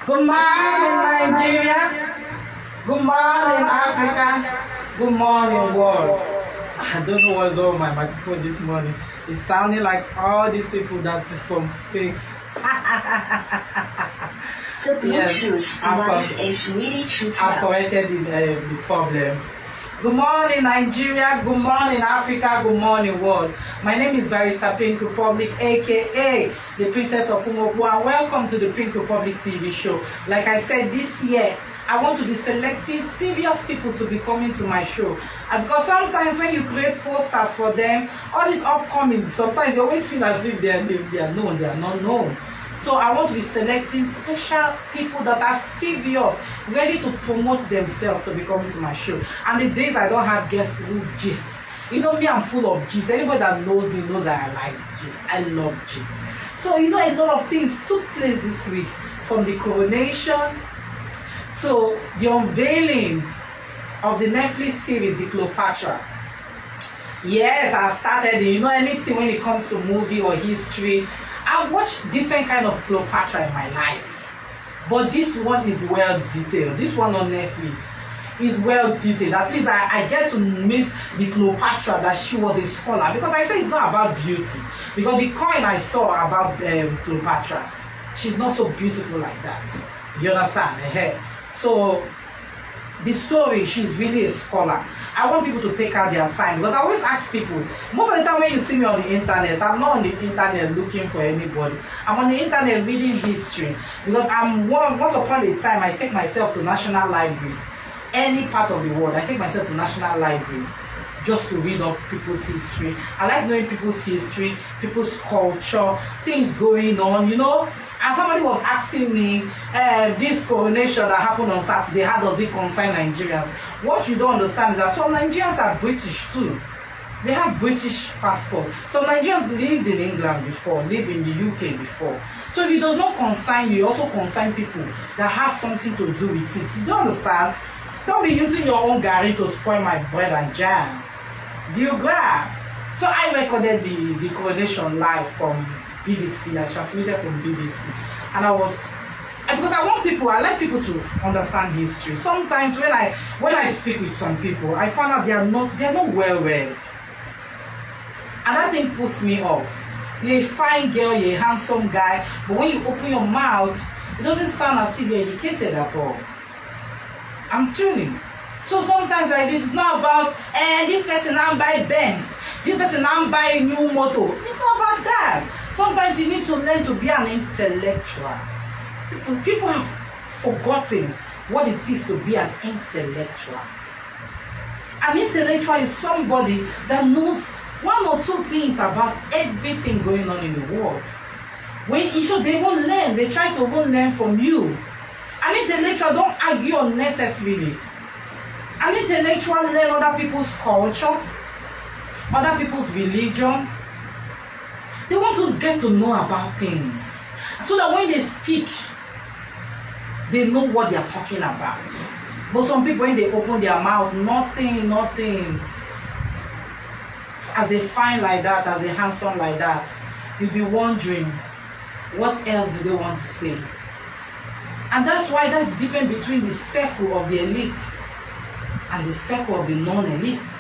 Good morning, Nigeria. Good morning, Africa. Good morning, world. I don't know what's on my microphone this morning. It's sounding like all these people that is from space. Yes, I've corrected the problem. Good morning, Nigeria. Good morning, Africa. Good morning, world. My name is Barrister Pink Republic, aka the Princess of Umoku, and welcome to the Pink Republic TV show. Like I said, this year I want to be selecting serious people to be coming to my show. And because sometimes when you create posters for them, all these upcoming, sometimes they always feel as if they are known, they are not known. So I want to be selecting special people that are serious, ready to promote themselves to be coming to my show. And the days I don't have guests who gist. You know me, I'm full of gist. Anybody that knows me knows that I like gist. I love gist. So you know, a lot of things took place this week, from the coronation to the unveiling of the Netflix series, The Cleopatra. Yes, I started, you know, anything when it comes to movie or history, I've watched different kind of Cleopatra in my life, but this one is well detailed. This one on Netflix is well detailed. At least I get to meet the Cleopatra that she was a scholar, because I say it's not about beauty, because the coin I saw about Cleopatra, she's not so beautiful like that. You understand? So the story, she's really a scholar. I want people to take out their time, because I always ask people, most of the time when you see me on the internet, I'm not on the internet looking for anybody. I'm on the internet reading history, because once upon a time I take myself to national libraries, any part of the world. I take myself to national libraries just to read up people's history. I like knowing people's history, people's culture, things going on, you know. And somebody was asking me, this coronation that happened on Saturday, how does it concern Nigerians? What you don't understand is that some Nigerians are British too. They have British passport. Some Nigerians lived in England before, lived in the UK before. So if it does not concern you, it also concern people that have something to do with it. You don't understand? Don't be using your own garri to spoil my bread and jam. Do you grab? So I recorded the coronation live from BBC. I transmitted from BBC, and because I like people to understand history. Sometimes when I speak with some people, I find out they are not well read, and that thing puts me off. You're a fine girl, you're a handsome guy, but when you open your mouth, it doesn't sound as if you're educated at all. I'm tuning. So sometimes like this, it's not about this person now buy Benz, this person now buy new motor. It's not about that. Sometimes you need to learn to be an intellectual. People have forgotten what it is to be an intellectual. An intellectual is somebody that knows one or two things about everything going on in the world. When you should, they won't learn. They try to even learn from you. An intellectual don't argue unnecessarily. An intellectual learn other people's culture, other people's religion. They want to get to know about things, so that when they speak, they know what they are talking about. But some people, when they open their mouth, nothing. As a fine like that, as a handsome like that, you'll be wondering, what else do they want to say? And that's why that's different between the circle of the elites and the circle of the non-elites.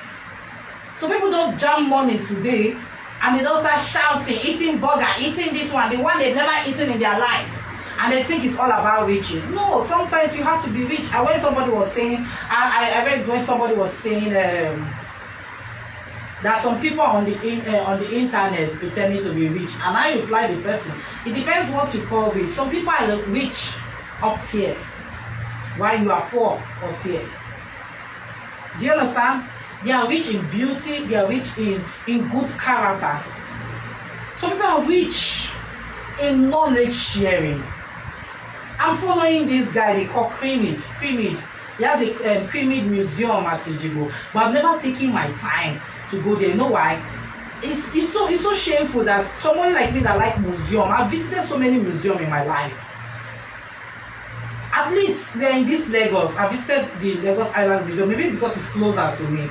So people don't jam money today, and they don't start shouting, eating burger, eating this one, the one they've never eaten in their life, and they think it's all about riches. No, sometimes you have to be rich. And when somebody was saying, I read when somebody was saying that some people on the internet pretending to be rich, and I replied the person, it depends what you call rich. Some people are rich up here, while you are poor up here. Do you understand? They are rich in beauty, they are rich in good character. Some people are rich in knowledge sharing. I'm following this guy they call Pyramid. He has a Pyramid museum at Ijibo, but I've never taken my time to go there. You know why? It's so shameful that someone like me that like museum, I've visited so many museums in my life. At least we are in this Lagos. I visited the Lagos Island Museum, maybe because it's closer to me.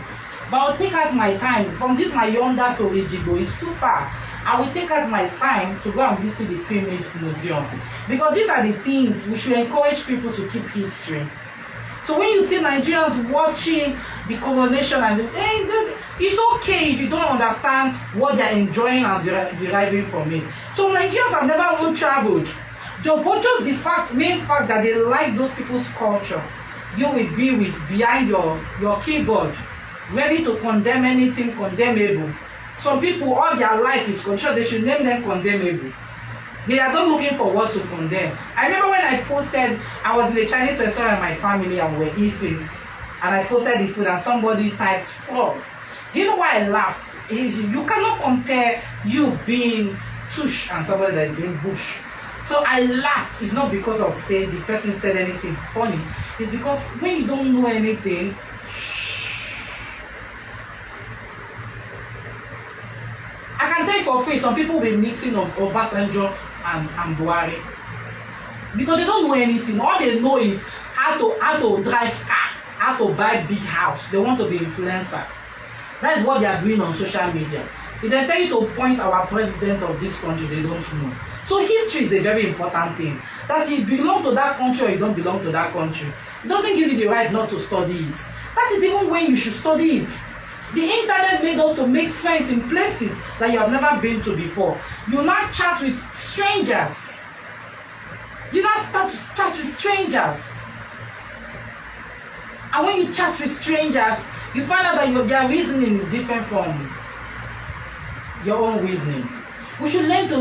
But I'll take out my time. From this my yonder to Ijibo, it's too far. I will take out my time to go and visit the Cremage Museum, because these are the things we should encourage people to keep history. So when you see Nigerians watching the coronation and it's okay if you don't understand what they're enjoying and deriving from it. So Nigerians have never even traveled. But just the main fact that they like those people's culture, you will be behind your keyboard, ready to condemn anything condemnable. Some people, all their life is controlled. They should name them condemnable. They are not looking for what to condemn. I remember when I posted, I was in a Chinese restaurant with my family and we were eating, and I posted the food and somebody typed frog. You know why I laughed? You cannot compare you being tush and somebody that is being bush. So I laughed. It's not because of say the person said anything funny. It's because when you don't know anything, I can take for free. Some people will be mixing of Obasanjo and Buhari because they don't know anything. All they know is how to drive car, how to buy big house. They want to be influencers. That is what they are doing on social media. If they tell you to point our president of this country, they don't know. So history is a very important thing. That you belong to that country or you don't belong to that country, it doesn't give you the right not to study it. That is even when you should study it. The internet made us to make friends in places that you have never been to before. You now chat with strangers. You now start to chat with strangers. And when you chat with strangers, you find out that their reasoning is different from your own reasoning. We should learn to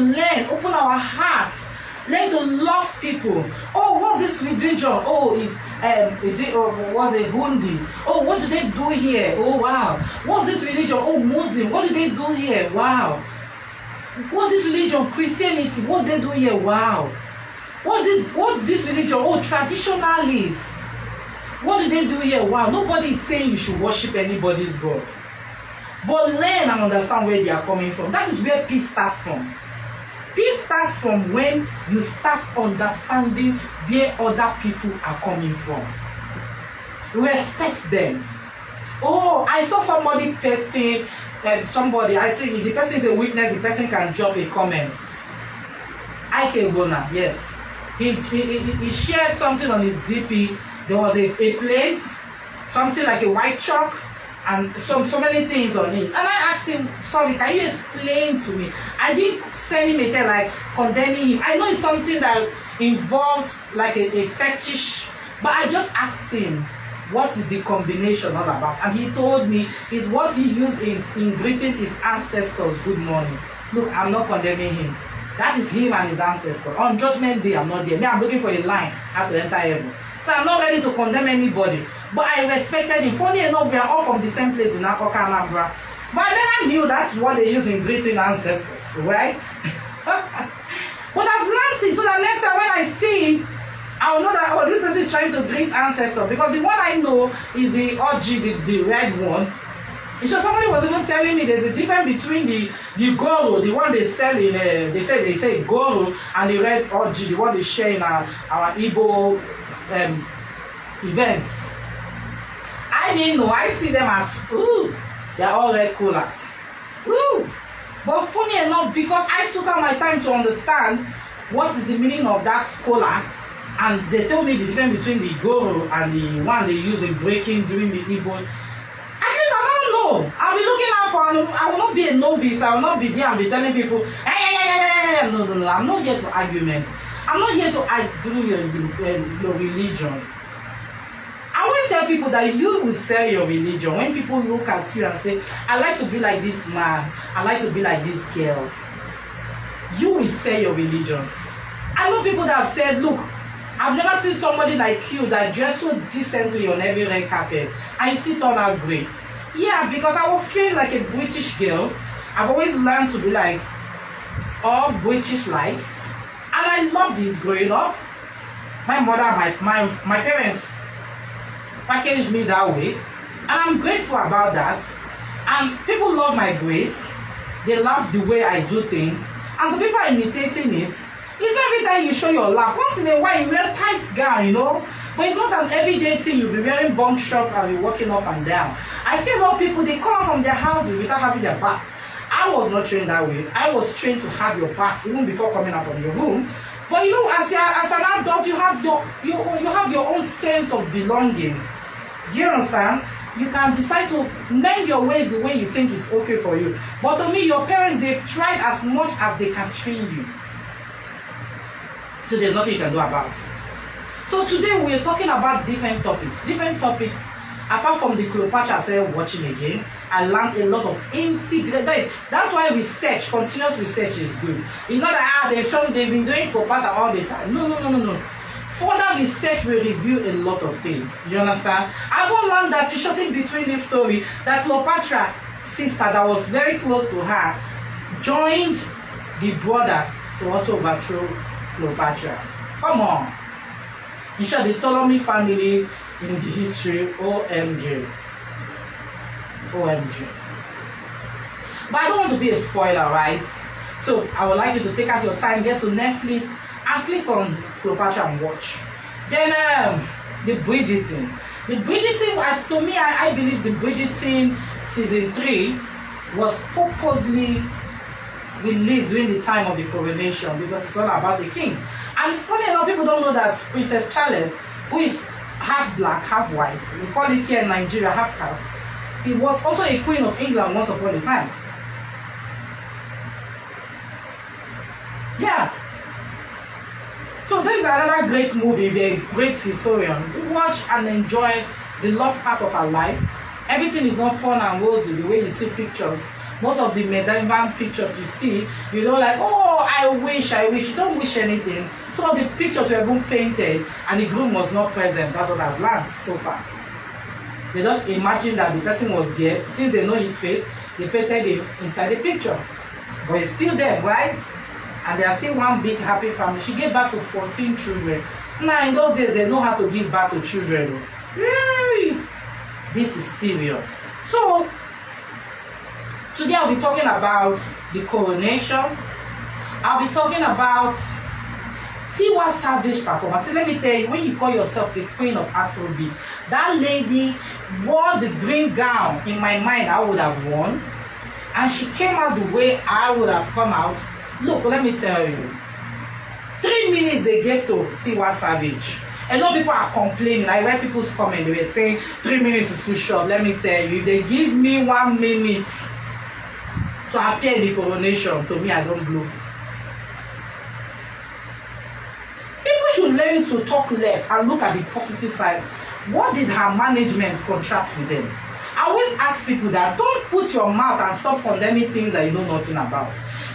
open our hearts, learn to love people. Oh, what's this religion? Oh, is it what's a Hundi? Oh, what do they do here? Oh, wow. What's this religion? Oh, Muslim. What do they do here? Wow. What's this religion? Christianity. What do they do here? Wow. What's this religion? Oh, traditionalists. What do they do here? Wow. Nobody is saying you should worship anybody's God. But learn and understand where they are coming from. That is where peace starts from. Peace starts from when you start understanding where other people are coming from. Respect them. Oh, I saw somebody posting somebody. I think if the person is a witness, the person can drop a comment. Ike Bona, yes. He shared something on his DP. There was a plate, something like a white chalk, and so many things on it. And I asked him, sorry, can you explain to me? I didn't send him a text like condemning him. I know it's something that involves like a fetish, but I just asked him, what is the combination all about? And he told me is what he used in greeting his ancestors good morning. Look, I'm not condemning him. That is him and his ancestors. On Judgment Day, I'm not there. Me, I'm looking for a line how to enter heaven. So I'm not ready to condemn anybody. But I respected him. Funny enough, we are all from the same place in Akoka, Anambra. But I never knew that's what they use in greeting ancestors, right? But I've learned it so that next time when I see it, I'll know that, oh, this person is trying to greet ancestors. Because the one I know is the OG, the red one. So somebody was even telling me there's a difference between the Goro, the one they sell in, they say Goro, and the red OG, the one they share in our Igbo events. I didn't know. I see them as, ooh, they're all red coolers. Ooh. But funny enough, because I took out my time to understand what is the meaning of that cola, and they told me the difference between the Goro and the one they use in breaking during the Igbo. At least I don't know. I'll be looking out for, I will not be a novice. I will not be there and be telling people, hey. No. I'm not here to argument. I'm not here to argue your religion. I always tell people that you will sell your religion. When people look at you and say, I like to be like this man, I like to be like this girl, you will sell your religion. I know people that have said, look, I've never seen somebody like you that dressed so decently on every red carpet and you still turn out great. Yeah, because I was trained like a British girl. I've always learned to be like all British-like. And I love this growing up. My mother, my parents packaged me that way. And I'm grateful about that. And people love my grace. They love the way I do things. And so people are imitating it. Even every time you show your lap, once in a while you wear tight gown, you know. But it's not an everyday thing. You'll be wearing bum shop and be walking up and down. I see a lot of people, they come out from their houses without having their bath. I was not trained that way. I was trained to have your backs even before coming out of your room. But you know, as an adult, you have your own sense of belonging. Do you understand? You can decide to mend your ways the way you think is okay for you. But to me, your parents, they've tried as much as they can train you. So there's nothing you can do about it. So today we're talking about different topics. Apart from the Cleopatra I started watching again, I learned a lot of integrated. That's why research, continuous research is good. It's not that they've been doing Cleopatra all the time. No. Further research will reveal a lot of things. You understand? I won't learn that it's shorting between this story that Cleopatra sister that was very close to her joined the brother to also overthrow Cleopatra. Come on. In short, the Ptolemy family in the history, OMG. But I don't want to be a spoiler, right? So I would like you to take out your time, get to Netflix, and click on Cleopatra and watch. Then the Bridgerton. The Bridgerton, to me, I believe the Bridgerton season 3 was purposely released during the time of the coronation because it's all about the king. And funny enough, people don't know that Princess Charlotte, who is half black, half white, we call it here in Nigeria half caste, he was also a queen of England once upon a time. Yeah. So this is another great movie, a great historian. Watch and enjoy the love part of our life. Everything is not fun and rosy the way you see pictures. Most of the medieval pictures you see, you know, like, oh, I wish. You don't wish anything. Some of the pictures were even painted and the groom was not present. That's what I've learned so far. They just imagine that the person was there. Since they know his face, they painted him inside the picture. But he's still there, right? And they are still one big happy family. She gave birth to 14 children. Now, in those days, they know how to give birth to children. Yay! This is serious. So, today I'll be talking about the coronation. I'll be talking about Tiwa Savage performance. See, let me tell you, when you call yourself the queen of Afrobeat, that lady wore the green gown. In my mind, I would have worn. And she came out the way I would have come out. Look, let me tell you. 3 minutes they gave to Tiwa Savage. A lot of people are complaining. I read people's comments. They were saying 3 minutes is too short. Let me tell you, if they give me 1 minute to appear in the coronation, to me, I don't blow. People should learn to talk less and look at the positive side. What did her management contract with them? I always ask people that don't put your mouth and stop condemning things that you know nothing about.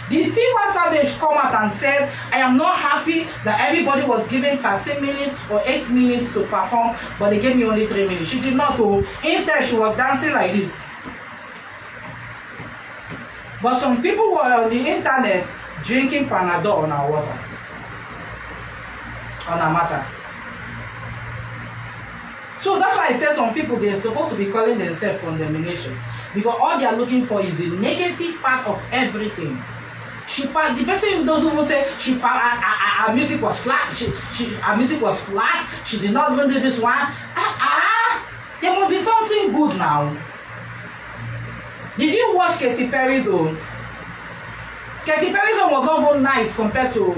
Did Tiwa Savage come out and said, I am not happy that everybody was given 13 minutes or 8 minutes to perform, but they gave me only 3 minutes? She did not. Instead, she was dancing like this. But some people were on the internet drinking Panadol on our water. On our matter. So that's why I said some people, they're supposed to be calling themselves condemnation. Because all they are looking for is the negative part of everything. The person doesn't even say her music was flat. Her music was flat. She did not even do this one. There must be something good now. Did you watch Katy Perry's own? Katy Perry's own was not even nice compared to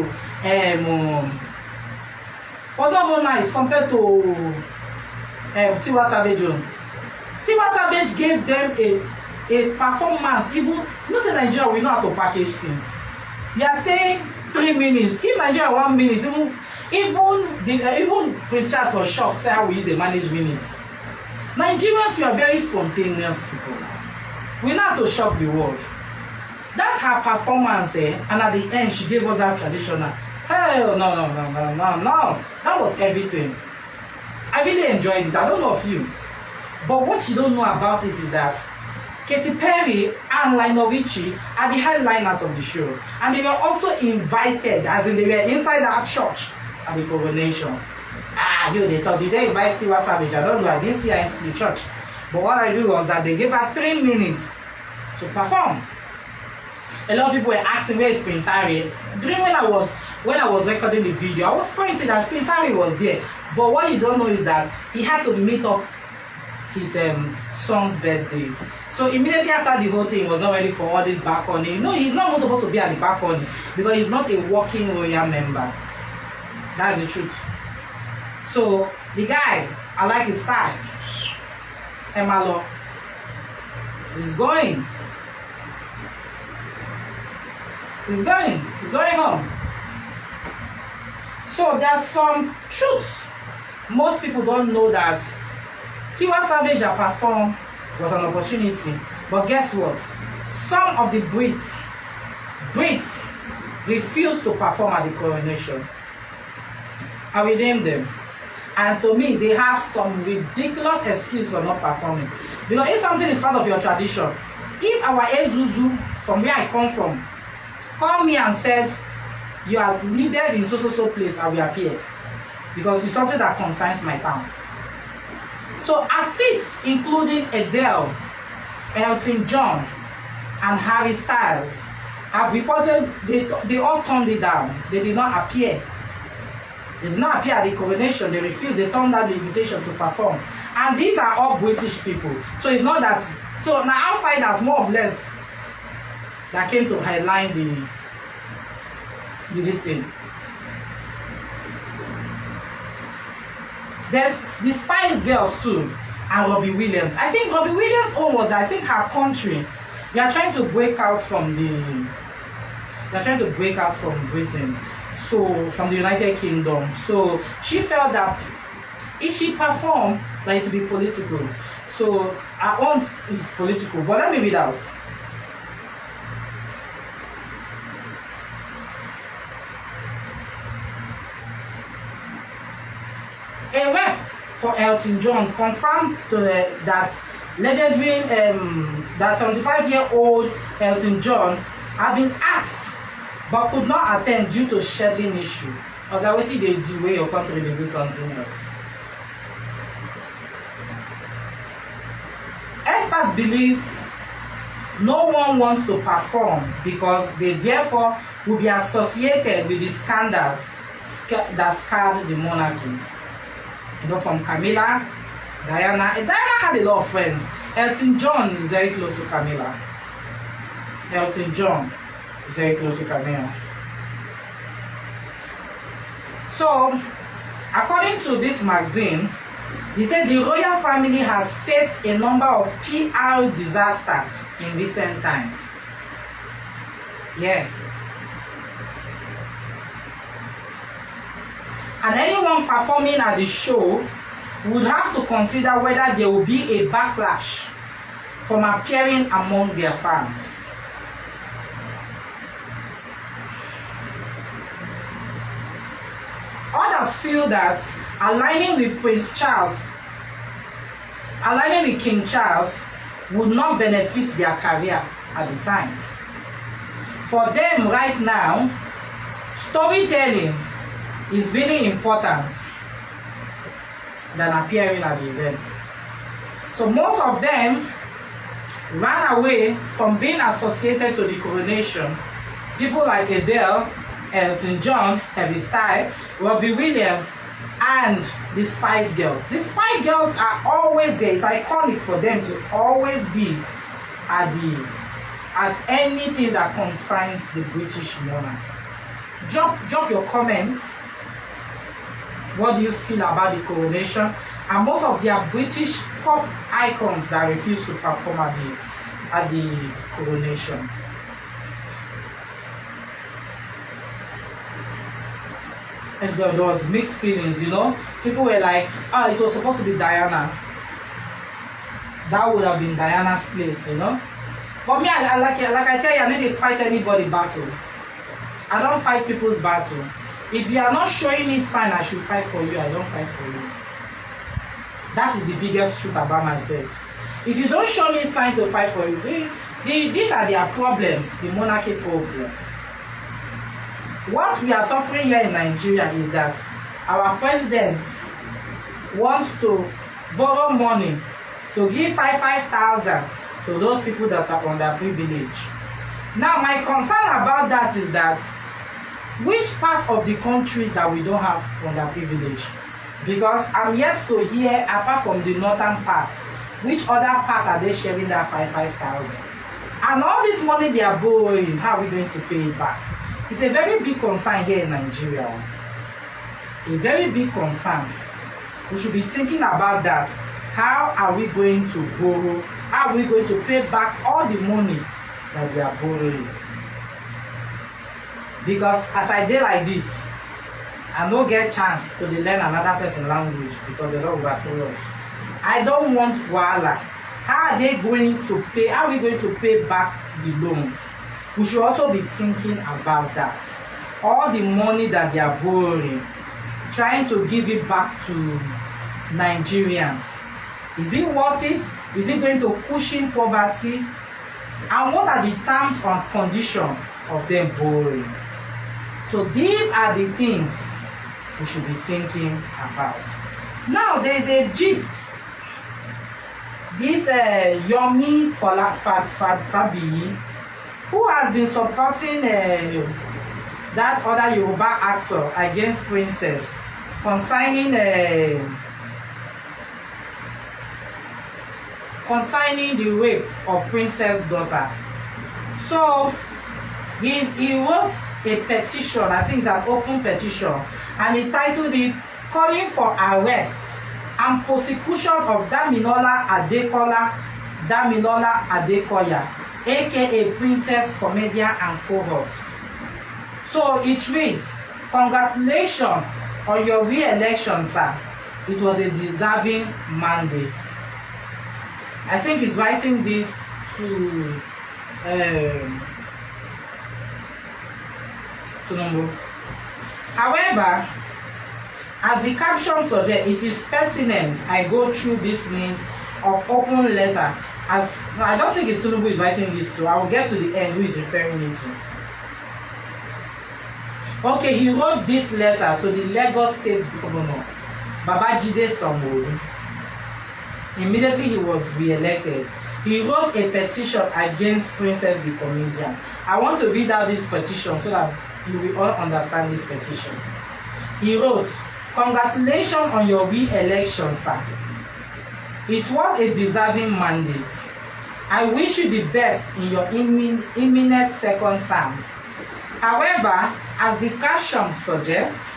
Tiwa Savage own. Tiwa Savage gave them a performance. Even you say Nigeria, we know how to package things. They are saying 3 minutes. Give Nigeria 1 minute. Even Prince Charles was shocked. Say how we use the manage minutes. Nigerians, we are very spontaneous people. We know how to shock the world. That her performance, and at the end she gave us that traditional. Hell no. That was everything. I really enjoyed it. I don't know of you. But what you don't know about it is that Katy Perry and Lionel Richie are the headliners of the show. And they were also invited, as in they were inside that church at the coronation. They thought, did they invite Tiwa Savage? I don't know, I didn't see her in the church. But what I do was that they gave her 3 minutes to perform. A lot of people were asking, where is Prince Harry? During when I was recording the video, I was pointing that Prince Harry was there. But what you don't know is that he had to meet up his son's birthday. So immediately after the whole thing, he was not ready for all this balcony. No, he's not supposed to be at the balcony because he's not a working royal member. That's the truth. So the guy, I like his style. Emalo is going. He's going home. So there's some truths. Most people don't know that Tiwa Savage that performed was an opportunity. But guess what? Some of the Brits refused to perform at the coronation. I will name them. And to me, they have some ridiculous excuse for not performing. Because if something is part of your tradition, if our Ezuzu, from where I come from, called me and said, you are needed in so place, I will appear. Because it's something that concerns my town. So artists including Adele, Elton John, and Harry Styles have reported they all turned it down. They did not appear. They did not appear at the coronation. They refused. They turned down the invitation to perform. And these are all British people. So it's not that. So now outsiders, more or less, that came to headline this thing. Then the Spice Girls too, and Robbie Williams. I think Robbie Williams' own was that I think her country, they are trying to break out from Britain. So from the United Kingdom. So she felt that if she performed, that it would be political. So her own is political. But let me read out. A rep for Elton John confirmed that legendary that 75-year-old Elton John had been asked but could not attend due to scheduling issue. Okay, what did they do where your country they do something else? Experts believe no one wants to perform because they therefore will be associated with the scandal that scarred the monarchy. You know, from Camilla, Diana. Diana had a lot of friends. Elton John is very close to Camilla. Elton John is very close to Camilla. So, according to this magazine, he said the royal family has faced a number of PR disasters in recent times. Yeah. And anyone performing at the show would have to consider whether there will be a backlash from appearing among their fans. Others feel that aligning with King Charles would not benefit their career at the time. For them right now, storytelling is really important than appearing at the event. So most of them ran away from being associated to the coronation. People like Adele, Elton John, Harry Styles, Robbie Williams, and the Spice Girls. The Spice Girls are always there. It's iconic for them to always be at anything that concerns the British monarch. Drop your comments. What do you feel about the coronation? And most of their British pop icons that refuse to perform at the coronation. And there was mixed feelings, you know. People were like, oh, it was supposed to be Diana. That would have been Diana's place, you know. But me, like I tell you, I need to fight anybody's battle. I don't fight people's battle. If you are not showing me sign I should fight for you, I don't fight for you. That is the biggest truth about myself. If you don't show me sign to fight for you, these are their problems, the monarchy problems. What we are suffering here in Nigeria is that our president wants to borrow money to give 5,000 to those people that are underprivileged. Now, my concern about that is that which part of the country that we don't have underprivileged? Because I'm yet to hear, apart from the northern part, Which other part are they sharing that 5,000? And all this money they are borrowing, how are we going to pay it back? It's a very big concern here in Nigeria. A very big concern. We should be thinking about that. How are we going to borrow? How are we going to pay back all the money that they are borrowing? Because as I did like this, I don't get chance to learn another person's language because they don't overthrow us. I don't want wahala. How are they going to pay? How are we going to pay back the loans? We should also be thinking about that. All the money that they are borrowing, trying to give it back to Nigerians. Is it worth it? Is it going to cushion poverty? And what are the terms and conditions of them borrowing? So these are the things we should be thinking about. Now there is a gist. This Yomi Fabiyi, who has been supporting that other Yoruba actor against Princess concerning the rape of Princess' daughter. So he wrote a petition, I think it's an open petition, and he titled it "Calling for Arrest and Prosecution of Damilola Adekoya, aka Princess Comedian and Cohorts." So it reads, "Congratulations on your re-election, sir. It was a deserving mandate." I think he's writing this to Number. However, as the caption suggests, it is pertinent I go through this means of open letter. As I don't think it's Tinubu is writing this to. I will get to the end who is referring it to. Okay, he wrote this letter to the Lagos State Governor, Babajide Sanwo-Olu. Immediately he was re-elected. He wrote a petition against Princess the Comedian. I want to read out this petition so that you will all understand this petition. He wrote, "Congratulations on your re-election, sir. It was a deserving mandate. I wish you the best in your imminent second term. However, as the caption suggests,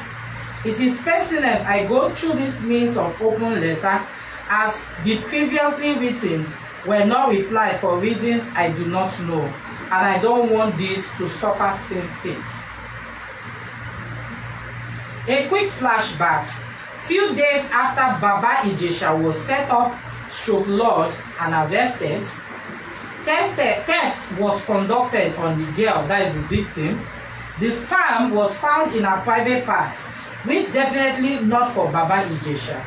it is pertinent I go through this means of open letter as the previously written were not replied for reasons I do not know, and I don't want this to suffer same fate." A quick flashback. Few days after Baba Ijesha was set up, lodged and arrested, test was conducted on the girl, that is the victim. The sperm was found in her private parts, which definitely not for Baba Ijesha.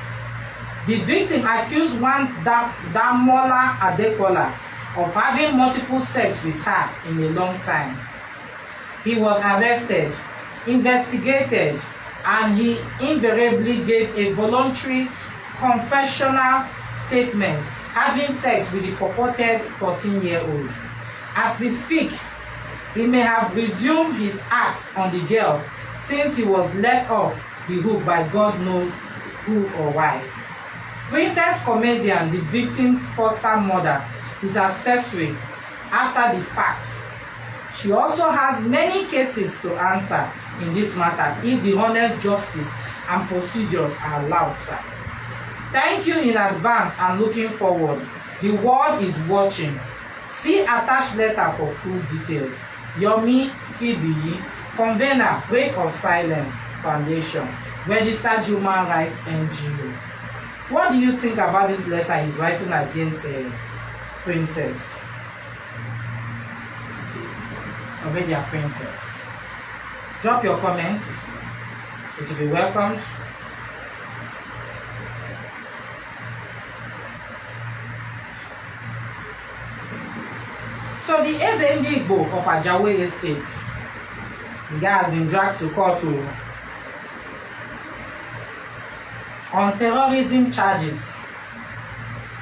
The victim accused one Damola Adekola of having multiple sex with her in a long time. He was arrested, investigated, and he invariably gave a voluntary confessional statement having sex with the purported 14-year-old. As we speak, he may have resumed his act on the girl since he was let off the hook by God knows who or why. Princess Comedian, the victim's foster mother, is accessory after the fact. She also has many cases to answer in this matter if the honest justice and procedures are allowed, sir. Thank you in advance and looking forward. The world is watching. See attached letter for full details. Yomi Fabiyi, Convener, Break of Silence Foundation, Registered Human Rights NGO. What do you think about this letter he's writing against the princess? Already a princess. Drop your comments. It will be welcomed. So the Ezendigbo of Ajawe Estate, the guy has been dragged to court on terrorism charges.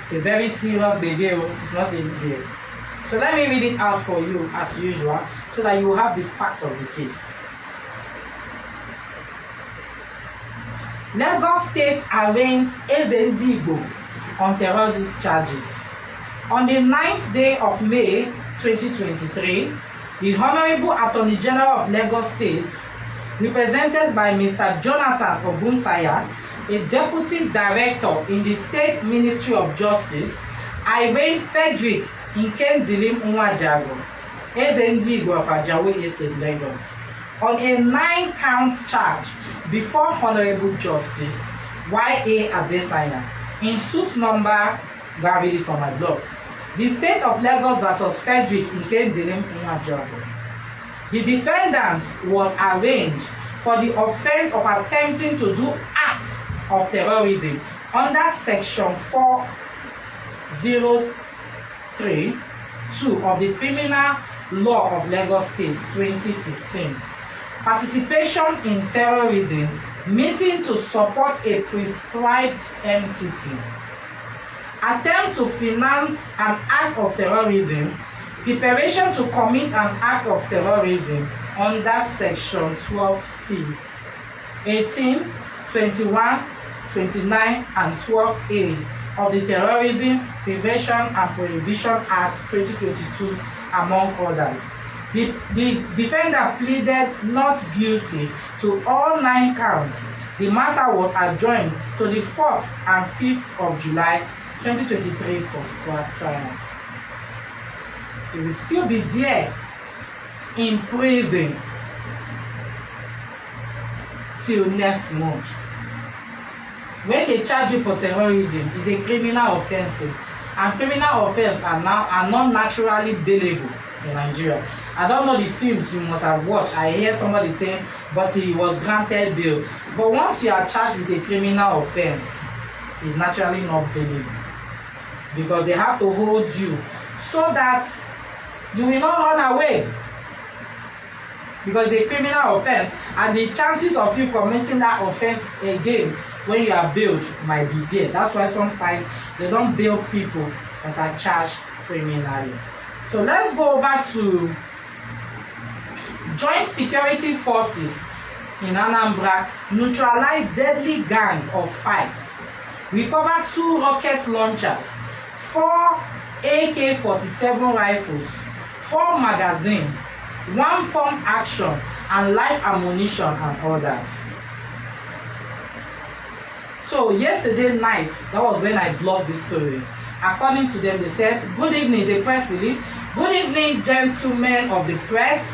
It's a very serious video. It's not in here. So let me read it out for you as usual so that you have the facts of the case. Lagos State arraigns Ezendigbo on terrorism charges. On the 9th day of May 2023, the Honorable Attorney General of Lagos State, represented by Mr. Jonathan Ogunsanya, a Deputy Director in the State Ministry of Justice, arraigned Frederick Nkendilim Nwajago, Ezendi Igbo of Ajawe Estate, Lagos, on a 9-count charge before Honorable Justice Y.A. Adesanya in suit number, I read it from my blog, the State of Lagos versus Frederick Nkendilim Nwajago. The defendant was arraigned for the offense of attempting to do acts of terrorism under Section 403(2) of the Criminal Law of Lagos State 2015. Participation in terrorism, meeting to support a prescribed entity, attempt to finance an act of terrorism, preparation to commit an act of terrorism under Section 12C, 18, 21, 29, and 12A of the Terrorism Prevention and Prohibition Act 2022, among others. The defendant pleaded not guilty to all 9 counts. The matter was adjourned to the 4th and 5th of July 2023 for trial. He will still be there in prison till next month. When they charge you for terrorism, it's a criminal offense, and criminal offenses are not naturally bailable in Nigeria. I don't know the films you must have watched. I hear somebody saying, but he was granted bail. But once you are charged with a criminal offense, it's naturally not bailable, because they have to hold you so that you will not run away, because it's a criminal offense, and the chances of you committing that offense again when you are bailed might be there. That's why sometimes they don't bail people that are charged criminally. So let's go over to Joint Security Forces in Anambra neutralize deadly gang of 5. Recover 2 rocket launchers, 4 AK-47 rifles, 4 magazines, 1 pump action, and live ammunition, and others. So yesterday night, that was when I blogged this story. According to them, they said, "Good evening," is a press release. "Good evening, gentlemen of the press.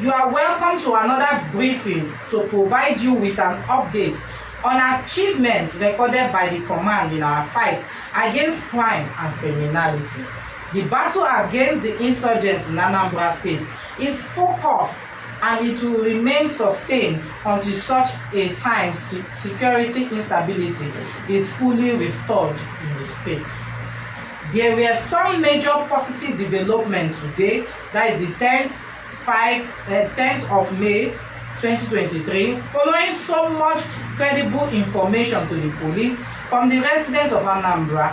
You are welcome to another briefing to provide you with an update on achievements recorded by the command in our fight against crime and criminality. The battle against the insurgents in Anambra State is focused, and it will remain sustained until such a time security instability is fully restored in the state." There were some major positive developments today, that is the 10th of May 2023, following so much credible information to the police from the residents of Anambra.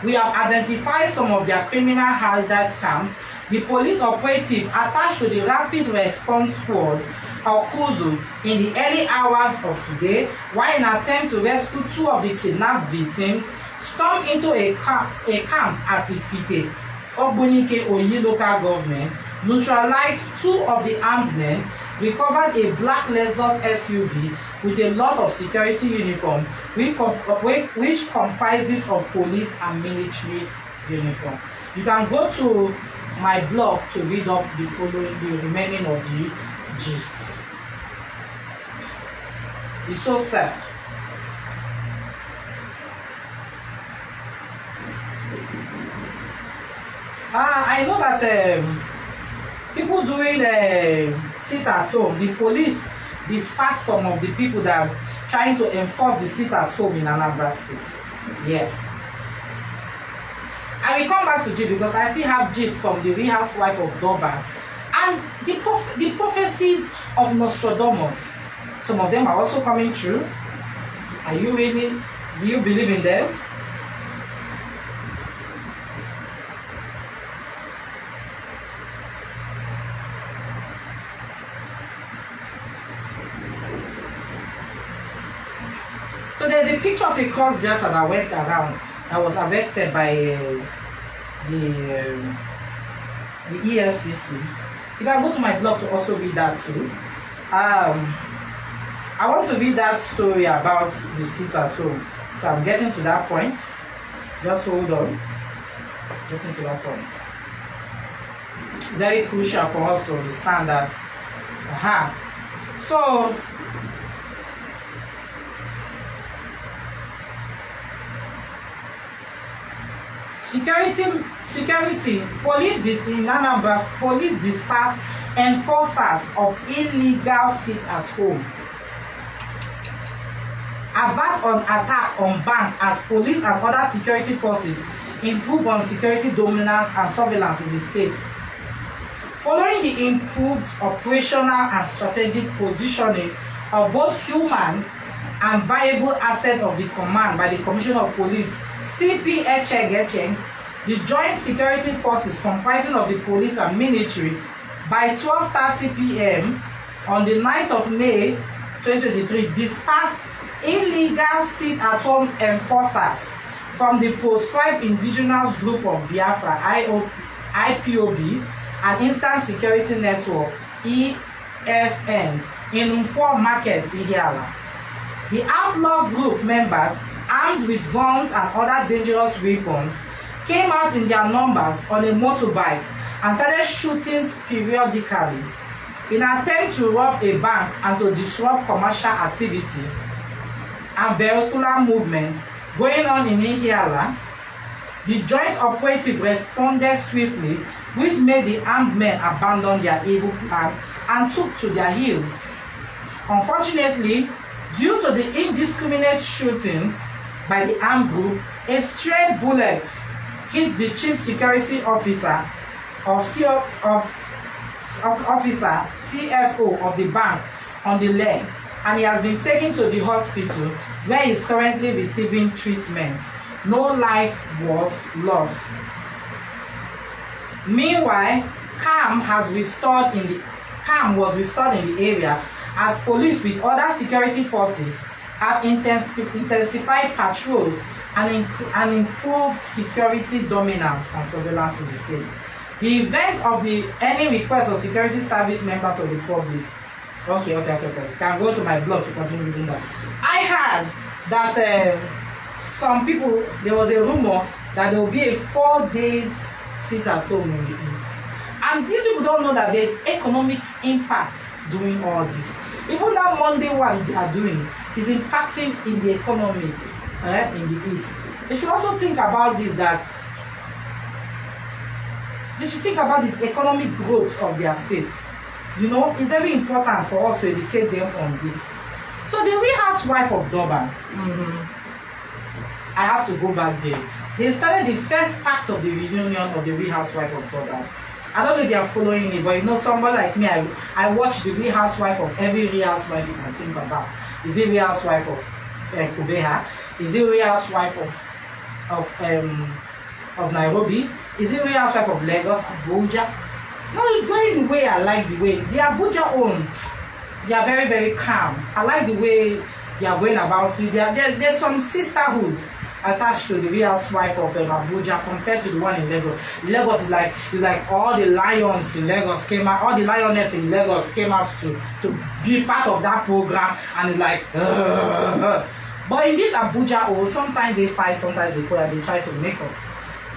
We have identified some of their criminal hideout camps. The police operative attached to the Rapid Response Squad, Okuzu, in the early hours of today, while in an attempt to rescue 2 of the kidnapped victims, stormed into a camp at Ifite, Ogbunike Oyi local government, neutralized 2 of the armed men, recovered a black Lexus SUV with a lot of security uniform, which comprises of police and military uniform. You can go to my blog to read up the remaining of the gist. It's so sad. I know that people doing sit at home, the police dispersed some of the people that are trying to enforce the sit at home in Anambra State. Yeah. I will come back to G because I still have gist from the real housewife of Durban and the prophecies of Nostradamus. Some of them are also coming true. Do you believe in them? So there's a picture of a cross-dresser that went around that was arrested by the EFCC. You can go to my blog to also read that too. I want to read that story about the sit at home. So I'm getting to that point. Just hold on. Getting to that point. Very crucial for us to understand that. So security, police in Anambra, police disperse enforcers of illegal sit at home. Advert on attack on bank as police and other security forces improve on security dominance and surveillance in the state. Following the improved operational and strategic positioning of both human and viable assets of the command by the Commissioner of Police, CP Echeng, the Joint Security Forces comprising of the police and military, by 12:30 p.m. on the 9th of May 2023, dispersed illegal sit-at-home enforcers from the proscribed indigenous group of Biafra, IPOB, and Instant Security Network, ESN, in Nkwo Market, Ihiala. The outlaw group members, armed with guns and other dangerous weapons, came out in their numbers on a motorbike and started shooting periodically in an attempt to rob a bank and to disrupt commercial activities and vehicular movement going on in Ihiala. The joint operative responded swiftly, which made the armed men abandon their evil plan and took to their heels. Unfortunately, due to the indiscriminate shootings by the armed group, a stray bullet hit the chief security officer CSO of the bank on the leg, and he has been taken to the hospital where he is currently receiving treatment. No life was lost. Meanwhile, calm was restored in the area as police with other security forces have intensified patrols and improved security dominance and surveillance in the state. The events of any request of security service members of the public. Okay. Can go to my blog to continue reading that. I heard that some people, there was a rumor that there will be a 4 days sit at home in the East. And these people don't know that there's economic impact doing all this. Even that Monday one they are doing is impacting in the economy in the East. They should also think about this, that they should think about the economic growth of their states. You know, it's very important for us to educate them on this. So the real housewife of Durban, I have to go back there. They started the first part of the reunion of the real housewife of Durban. I don't know if they are following me, but you know, somebody like me, I watch the real housewife of every real housewife you can think about. Is it real housewife of Kubeha? Is it real housewife of Nairobi? Is it real housewife of Lagos, Abuja? No, it's going the way I like the way. The Abuja own, they are very, very calm. I like the way they are going about it. There's some sisterhoods attached to the real housewife of Abuja compared to the one in Lagos. Lagos is like all the lions in Lagos came out, all the lioness in Lagos came out to be part of that program, and it's like, But in this Abuja, sometimes they fight, sometimes they quarrel, they try to make up.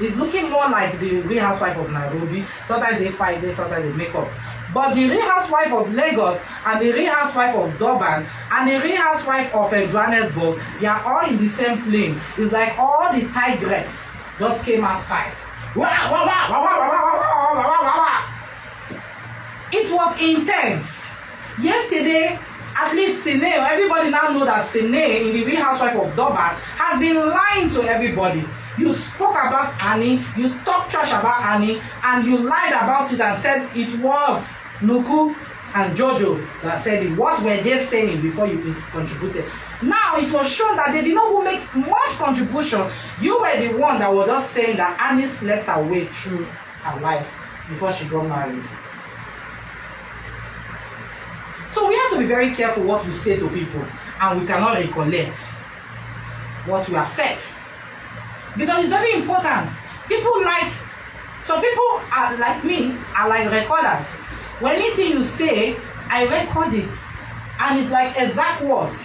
It's looking more like the real housewife of Nairobi. Sometimes they fight, sometimes they make up. But the real housewife of Lagos and the real housewife of Durban and the real housewife of Johannesburg, they are all in the same plane. It's like all the tigress just came outside. It was intense. Yesterday, at least Sene, everybody now know that Sene in the real housewife of Durban has been lying to everybody. You spoke about Annie, you talked trash about Annie, and you lied about it and said it was Nuku and Jojo that said it. What were they saying before you contributed? Now it was shown that they did not make much contribution. You were the one that was just saying that Annie slept her way through her life before she got married. So we have to be very careful what we say to people, and we cannot recollect. what you have said. Because it's very important. Some people are like me, are like recorders. When anything you say, I record it. And it's like exact words.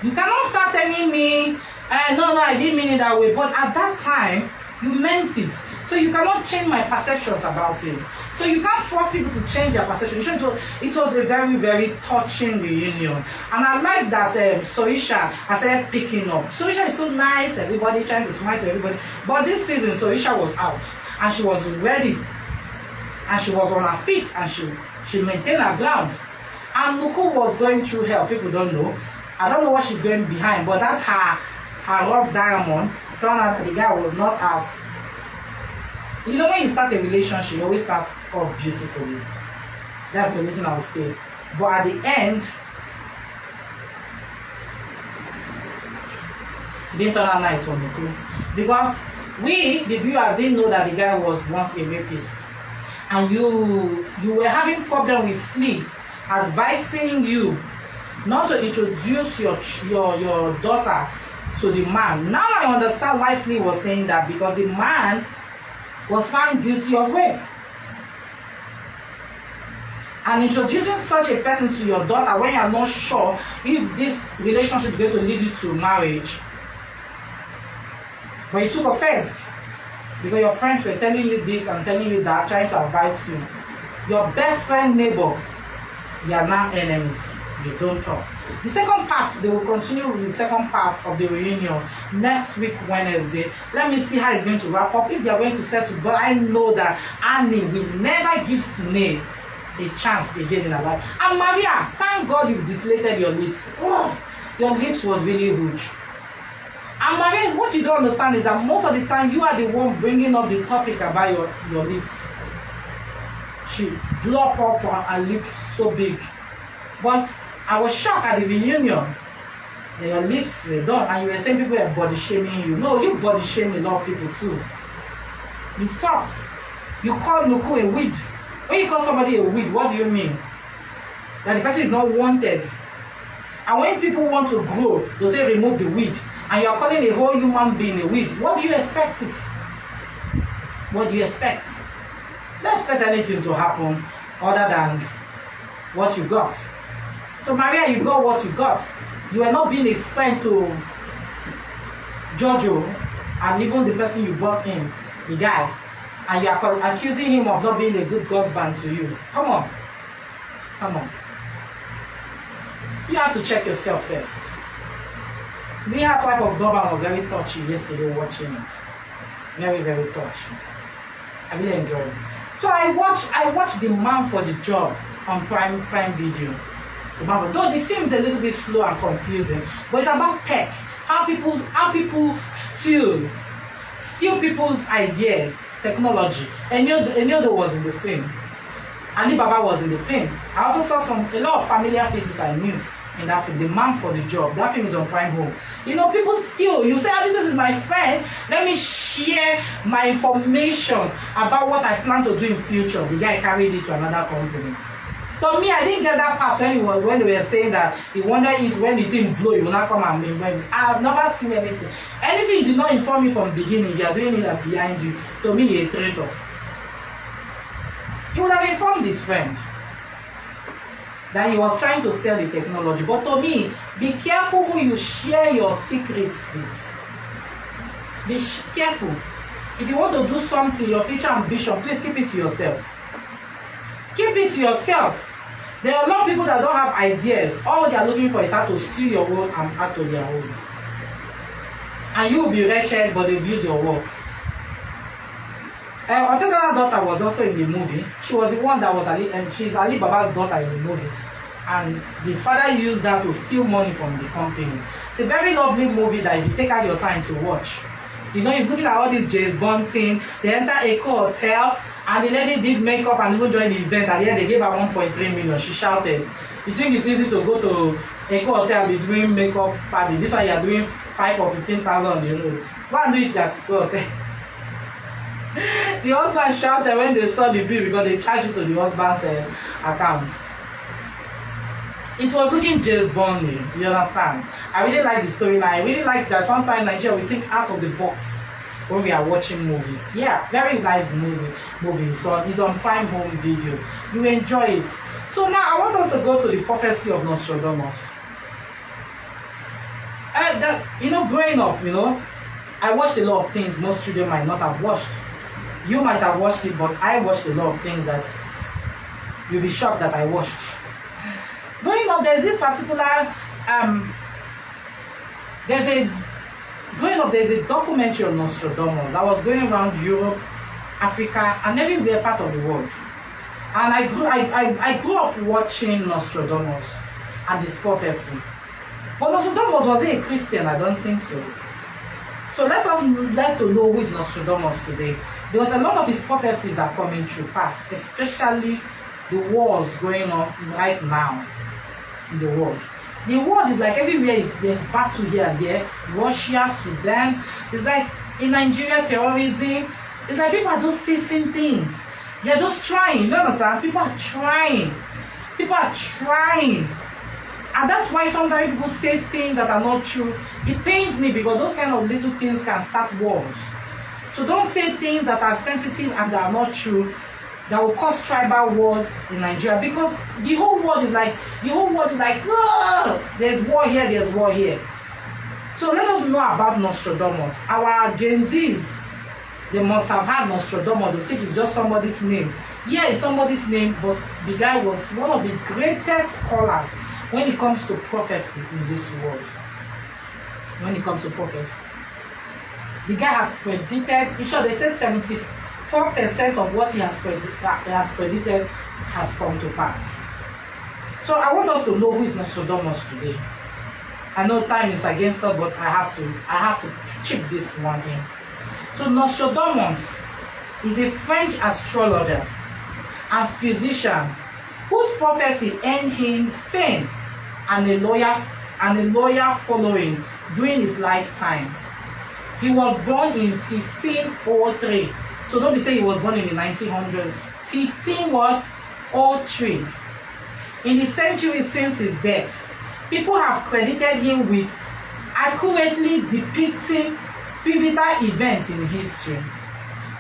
You cannot start telling me, no, I didn't mean it that way. But at that time, you meant it. So you cannot change my perceptions about it. So you can't force people to change their perception. It was a very, very touching reunion. And I like that Soisha has started picking up. Soisha is so nice, everybody trying to smile to everybody. But this season, Soisha was out. And she was ready. And she was on her feet. And she maintained her ground. And Nuku was going through hell. People don't know. I don't know what she's going behind. But that her rough diamond turned out that the guy was not as... You know, when you start a relationship, it always starts off beautifully. That's the only thing I would say. But at the end, it didn't turn out nice for Nuku. Because we, the viewers, didn't know that the guy was once a rapist. And you were having problem with Slee advising you not to introduce your daughter to the man. Now I understand why Slee was saying that, because the man was found guilty of rape. And introducing such a person to your daughter when you are not sure if this relationship is going to lead you to marriage. But you took offense because your friends were telling you this and telling you that, trying to advise you. Your best friend, neighbor, you are now enemies. You don't talk. The second part, they will continue with the second part of the reunion next week, Wednesday. Let me see how it's going to wrap up, if they are going to settle. But I know that Annie will never give Snake a chance again in her life. And Maria, thank God you've deflated your lips. Oh, your lips was really huge. And Maria, what you don't understand is that most of the time you are the one bringing up the topic about your lips. She blew up her lips so big. But I was shocked at the reunion that your lips were done and you were saying people were body shaming you. No, you body shame a lot of people too. You talked. You called Nuku a weed. When you call somebody a weed, what do you mean? That the person is not wanted. And when people want to grow, they say remove the weed. And you are calling a whole human being a weed. What do you expect it? What do you expect? Don't expect anything to happen other than what you got. So Maria, you got what you got. You are not being a friend to Jojo and even the person you brought in, the guy, and you are accusing him of not being a good husband to you. Come on. Come on. You have to check yourself first. The housewife of Durban was very touchy yesterday watching it. Very, very touchy. I really enjoyed it. So I watched The Man for the Job on Prime Video. Though the film is a little bit slow and confusing, but it's about tech. How people steal people's ideas, technology. Enyodo was in the film. Alibaba was in the film. I also saw a lot of familiar faces I knew in that film. The Man for the Job. That film is on Prime Home. You know, people steal. You say, oh, this is my friend. Let me share my information about what I plan to do in future. The guy carried it to another company. To me, I didn't get that part when they were saying that he wanted it when the thing blow, he will not come and invent me. I have never seen anything. Anything you did not inform me from the beginning, you are doing it behind you. To me, you're a traitor. He would have informed his friend that he was trying to sell the technology. But to me, be careful who you share your secrets with. Be careful. If you want to do something, your future ambition, please keep it to yourself. Keep it to yourself. There are a lot of people that don't have ideas. All they are looking for is how to steal your own and add to their own. And you will be wretched, but they'll use your work. Otedola's daughter was also in the movie. She was the one that was and she's Ali Baba's daughter in the movie. And the father used that to steal money from the company. It's a very lovely movie that if you take out your time to watch. You know, he's looking at all this James Bond thing. They enter Eco Hotel, and the lady did makeup and even joined the event. At the end, they gave her 1.3 million. She shouted. You think it's easy to go to Eco Hotel be doing makeup party? This one you are doing 5 or 15,000 on the road. Go and do it at Eco Hotel. The husband shouted when they saw the bill because they charged it to the husband's account. It was looking James Bond, you understand? I really like the storyline. I really like that sometimes in Nigeria we think out of the box when we are watching movies. Yeah, very nice movies. So it's on Prime Home Videos. You enjoy it. So now I want us to go to the prophecy of Nostradamus. Growing up, I watched a lot of things most children might not have watched. You might have watched it, but I watched a lot of things that you'll be shocked that I watched. Growing up, there's this particular there's a documentary on Nostradamus that was going around Europe, Africa, and everywhere part of the world. And I grew up watching Nostradamus and his prophecy. But Nostradamus was he a Christian? I don't think so. So let us like to know who is Nostradamus today. Because a lot of his prophecies are coming true fast, especially the wars going on right now in the world. The world is like everywhere there's battle here and there. Russia, Sudan. It's like in Nigeria, terrorism. It's like people are just facing things. They're just trying. You understand? People are trying. People are trying. And that's why sometimes people say things that are not true. It pains me because those kind of little things can start wars. So don't say things that are sensitive and that are not true, that will cause tribal wars in Nigeria, because the whole world is like, whoa, there's war here, there's war here. So let us know about Nostradamus. Our Gen Zs, they must have had Nostradamus. They think it's just somebody's name. Yeah, it's somebody's name, but the guy was one of the greatest scholars when it comes to prophecy in this world. When it comes to prophecy. The guy has predicted, in short, they say 74% of what he has predicted has come to pass. So I want us to know who is Nostradamus today. I know time is against us, but I have to chip this one in. So Nostradamus is a French astrologer and physician whose prophecy earned him fame and a loyal following during his lifetime. He was born in 1503. So don't be saying he was born in the 1900s. 1503. In the century since his birth, people have credited him with accurately depicting pivotal events in history,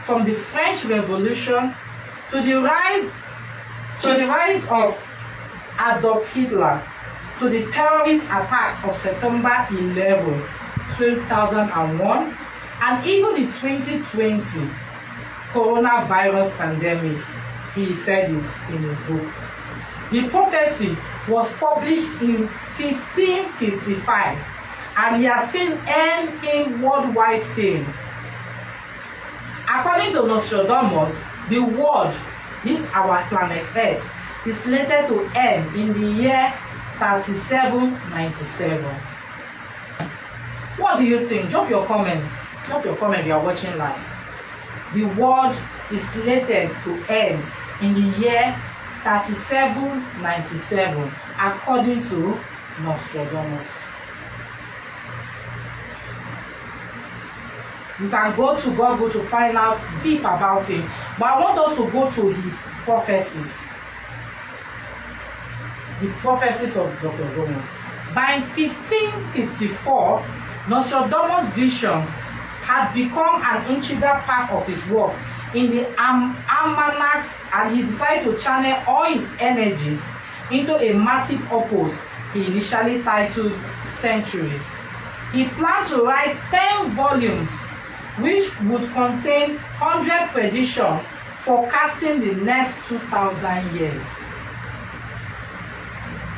from the French Revolution to the rise of Adolf Hitler, to the terrorist attack of September 11, 2001, and even the 2020 coronavirus pandemic. He said it in his book. The prophecy was published in 1555, and he has since earned him worldwide fame. According to Nostradamus, the world, this our planet Earth, is slated to end in the year 3797. What do you think? Drop your comments. Drop your comment if you are watching live. The world is slated to end in the year 3797, according to Nostradamus. You can go to Google to find out deep about him, but I want us to go to his prophecies. The prophecies of Dr. Gomo. By 1554, Nostradamus' visions had become an integral part of his work in the almanacs, and he decided to channel all his energies into a massive opus he initially titled Centuries. He planned to write 10 volumes which would contain 100 predictions forecasting the next 2,000 years.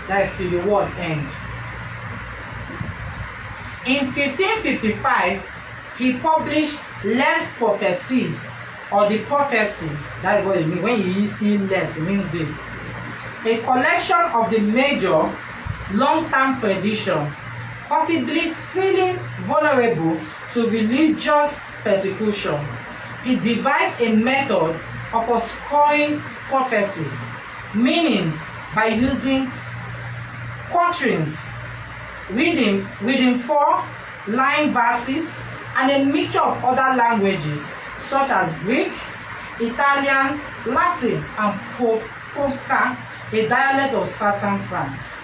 That is till the world end. In 1555, he published Les Prophéties, or the prophecy. That's what it means. When you see less, it means the. A collection of the major long-term predictions, possibly feeling vulnerable to religious persecution. He devised a method of obscuring prophecies, meanings by using quatrains, reading 4-line verses, and a mixture of other languages such as Greek, Italian, Latin, and Polska, a dialect of southern France.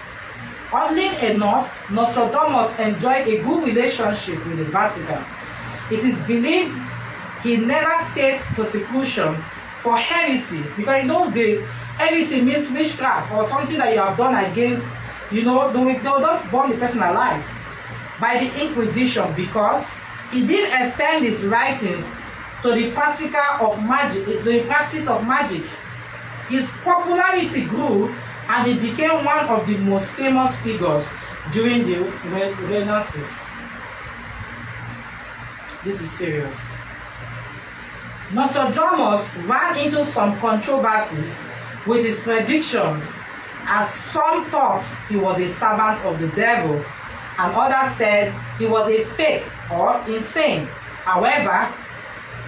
Oddly enough, Nostradamus enjoyed a good relationship with the Vatican. It is believed he never faced persecution for heresy, because in those days, heresy means witchcraft or something that you have done against, they will just burn the person alive by the Inquisition, because he did extend his writings to the practice of magic. His popularity grew and he became one of the most famous figures during the Renaissance. This is serious. Nostradamus ran into some controversies with his predictions, as some thought he was a servant of the devil and others said he was a fake or insane. However,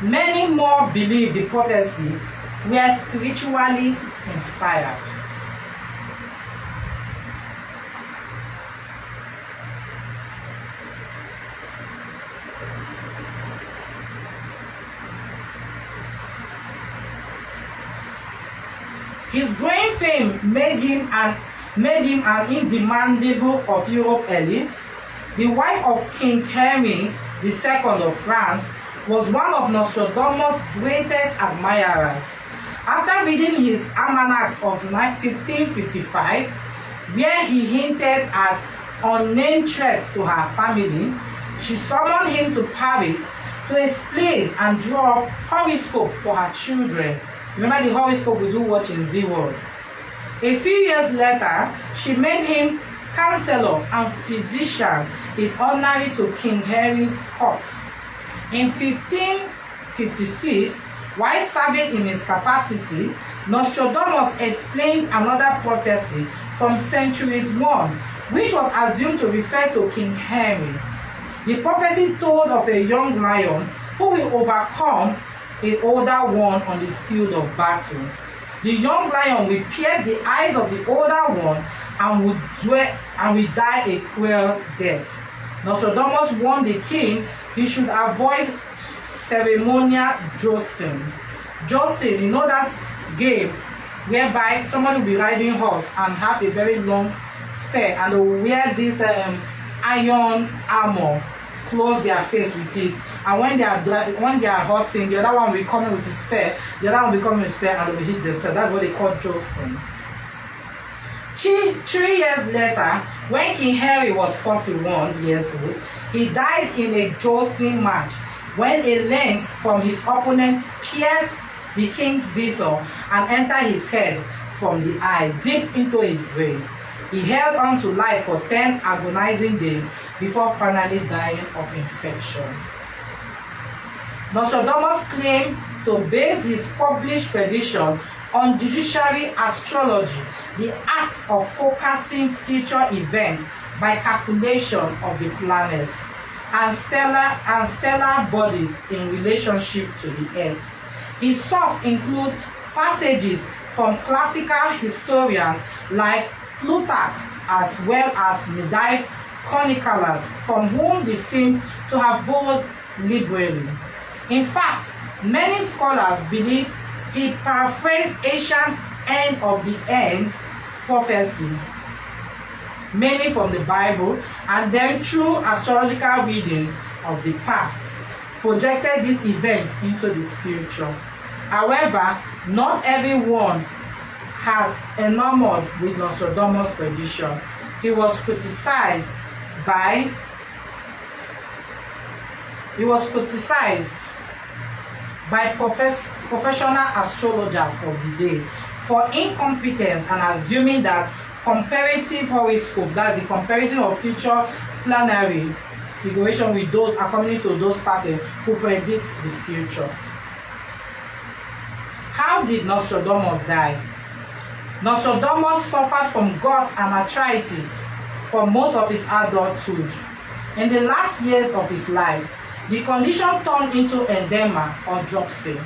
many more believed the prophecy were spiritually inspired. His growing fame made him an indemandable of Europe elites. The wife of King Henry II of France was one of Nostradamus' greatest admirers. After reading his almanacs of 1555, where he hinted at unnamed threats to her family, she summoned him to Paris to explain and draw up horoscope for her children. Remember the horoscope we do watch in Z World. A few years later, she made him counselor and physician in honor to King Henry's court. In 1556, while serving in his capacity, Nostradamus explained another prophecy from centuries 1, which was assumed to refer to King Henry. The prophecy told of a young lion who will overcome an older one on the field of battle. The young lion will pierce the eyes of the older one and will die a cruel death. Nostradamus warned the king he should avoid ceremonial jousting. Jousting, you know that game whereby somebody will be riding horse and have a very long spear and they will wear this iron armor, close their face with it, and when they are horsing, the other one will come with his spear, the other one will come with his spear and they will hit themselves. That's what they call jousting. 3 years later, when King Henry was 41 years old, he died in a jousting match when a lance from his opponent pierced the king's visor and entered his head from the eye deep into his brain. He held on to life for 10 agonizing days before finally dying of infection. Nostradamus claimed to base his published prediction on judiciary astrology, the act of forecasting future events by calculation of the planets and stellar bodies in relationship to the earth. His sources include passages from classical historians like Plutarch as well as medieval chroniclers, from whom they seem to have borrowed liberally. In fact, many scholars believe he paraphrased ancient end of the end prophecy, mainly from the Bible, and then through astrological readings of the past, projected these events into the future. However, not everyone has enamored with Nostradamus' prediction. He was criticized by professional astrologers of the day for incompetence and assuming that comparative horoscope, that's the comparison of future planetary figuration with those according to those persons who predict the future. How did Nostradamus die? Nostradamus suffered from gout and arthritis for most of his adulthood. In the last years of his life, the condition turned into edema or dropsy,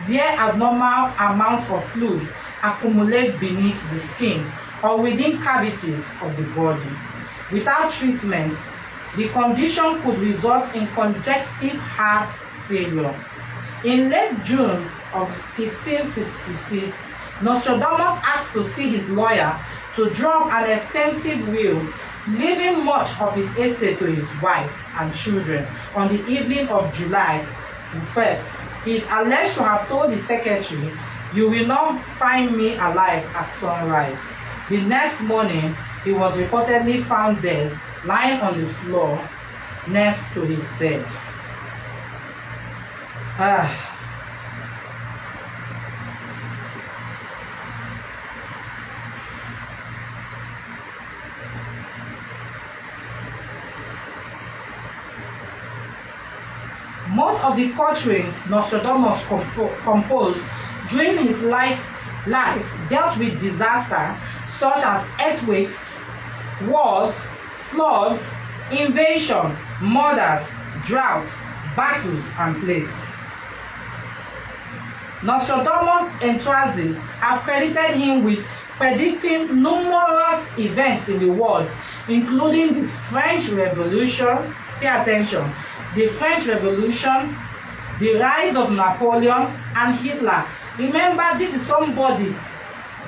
where abnormal amounts of fluid accumulate beneath the skin or within cavities of the body. Without treatment, the condition could result in congestive heart failure. In late June of 1566, Nostradamus asked to see his lawyer to draw up an extensive will, leaving much of his estate to his wife and children on the evening of July 1st. He is alleged to have told the secretary, "You will not find me alive at sunrise." The next morning, he was reportedly found dead, lying on the floor next to his bed. Most of the quatrains Nostradamus composed during his life dealt with disaster such as earthquakes, wars, floods, invasion, murders, droughts, battles, and plagues. Nostradamus' enthusiasts have credited him with predicting numerous events in the world, including the French Revolution, pay attention, the French Revolution, the rise of Napoleon, and Hitler. Remember, this is somebody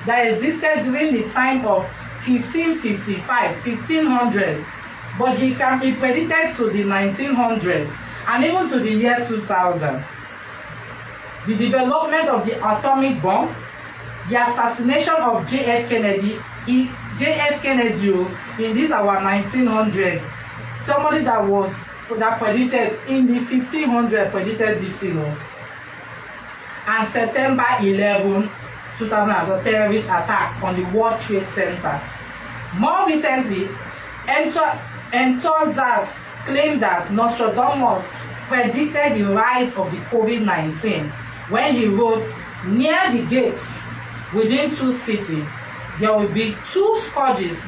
that existed during the time of 1555, 1500, but he can be predicted to the 1900s and even to the year 2000. The development of the atomic bomb, the assassination of J.F. Kennedy in this our 1900s, somebody that predicted in the 1500 predicted this thing, and September 11, 2000, terrorist attack on the World Trade Center. More recently, enthusiasts claim that Nostradamus predicted the rise of the COVID-19 when he wrote, "Near the gates within two cities, there will be two scourges,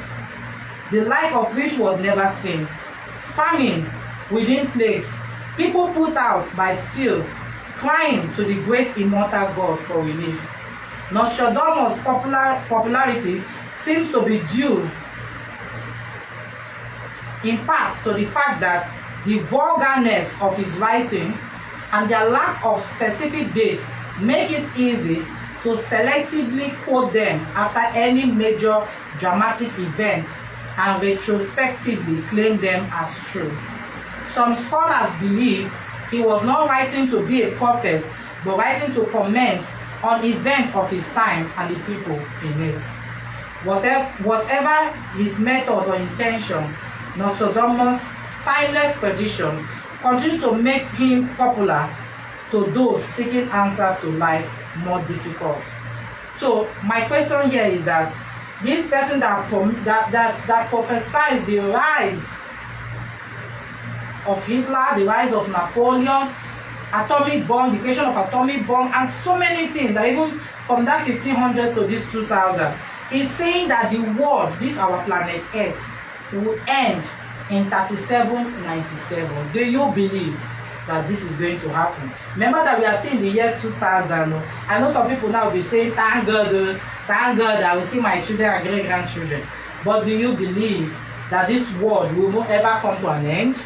the like of which was never seen, famine within plagues, people put out by steel, crying to the great immortal God for relief." Nostradamus' popularity seems to be due in part to the fact that the vulgarness of his writing and their lack of specific dates make it easy to selectively quote them after any major dramatic event and retrospectively claim them as true. Some scholars believe he was not writing to be a prophet, but writing to comment on events of his time and the people in it. Whatever his method or intention, Nostradamus' timeless prediction continued to make him popular to those seeking answers to life more difficult. So my question here is that this person that prophesies the rise of Hitler, the rise of Napoleon, atomic bomb, the creation of atomic bomb, and so many things, that even from that 1500 to this 2000, is saying that the world, this our planet Earth, will end in 3797. Do you believe that this is going to happen? Remember that we are still in the year 2000. I know some people now will be saying, thank God, I will see my children and great-grandchildren. But do you believe that this world will not ever come to an end?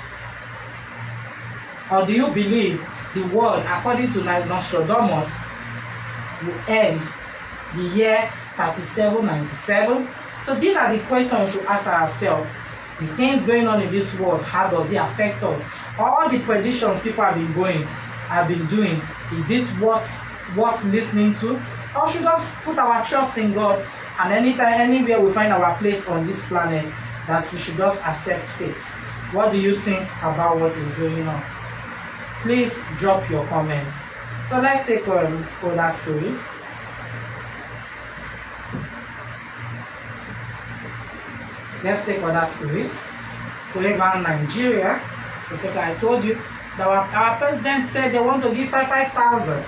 Or do you believe the world, according to Nostradamus, will end the year 3797? So these are the questions we should ask ourselves. The things going on in this world, how does it affect us? All the predictions people have been doing, is it worth listening to? Or should we just put our trust in God, and anytime, anywhere we find our place on this planet, that we should just accept fate? What do you think about what is going on? Please drop your comments. So let's take other stories. Let's take other stories. Going around Nigeria, specifically, I told you that our president said they want to give 5,000.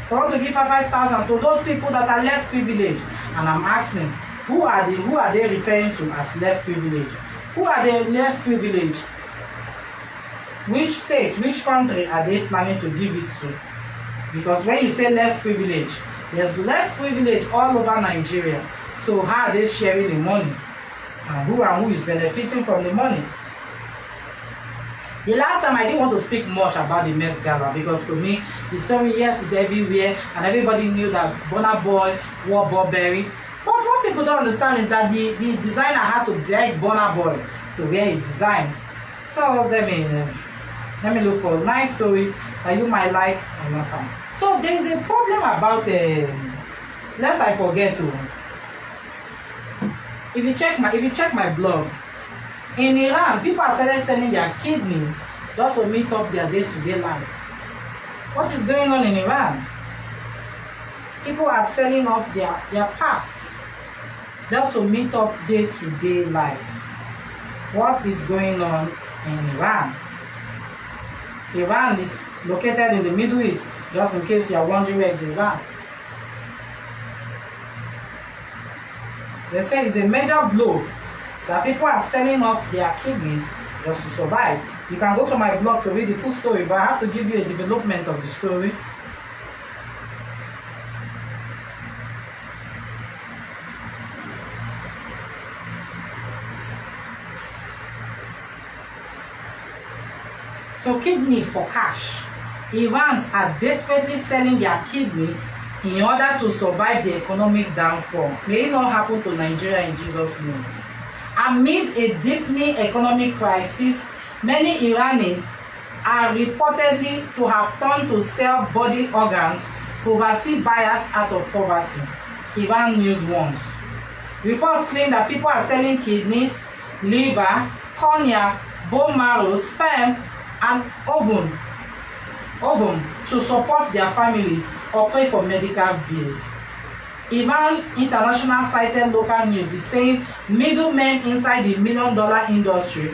They want to give 5,000 to those people that are less privileged. And I'm asking, who are they referring to as less privileged? Who are they less privileged? Which state, which country are they planning to give it to? Because when you say less privilege, there's less privilege all over Nigeria. So how are they sharing the money? And who is benefiting from the money? The last time I didn't want to speak much about the Met Gala because to me, the story, yes, is everywhere and everybody knew that Burna Boy wore Burberry. But what people don't understand is that the designer had to beg Burna Boy to wear his designs. So let me look for nice stories that you might like and not find. So there is a problem about lest I forget to. If you check my blog, in Iran, people are selling their kidney just to meet up their day-to-day life. What is going on in Iran? People are selling off their parts just to meet up day-to-day life. What is going on in Iran? Iran is located in the Middle East, just in case you are wondering where is Iran. They say it's a major blow that people are selling off their kidney just to survive. You can go to my blog to read the full story, but I have to give you a development of the story. So kidney for cash. Iranians are desperately selling their kidney in order to survive the economic downfall. May it not happen to Nigeria in Jesus' name. Amid a deepening economic crisis, many Iranis are reportedly to have turned to sell body organs to oversee buyers out of poverty. Iran News warns. Reports claim that people are selling kidneys, liver, cornea, bone marrow, sperm, and ovum to support their families or pay for medical bills. Iran International cited local news is saying middlemen inside the million-dollar industry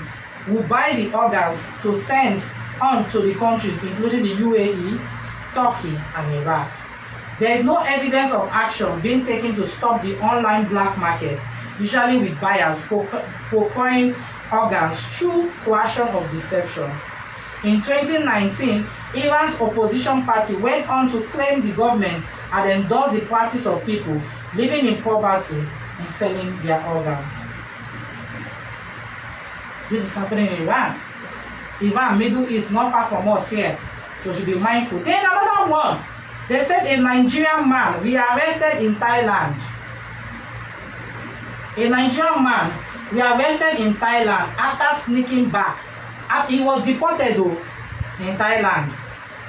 will buy the organs to send on to the countries including the UAE, Turkey, and Iraq. There is no evidence of action being taken to stop the online black market, usually with buyers procuring organs through coercion or deception. In 2019, Iran's opposition party went on to claim the government had endorsed the practice of people living in poverty in selling their organs. This is happening in Iran. Iran, Middle East, not far from us here, so we should be mindful. Then another one, they said a Nigerian man rearrested in Thailand. A Nigerian man rearrested in Thailand after sneaking back. He was deported though in Thailand.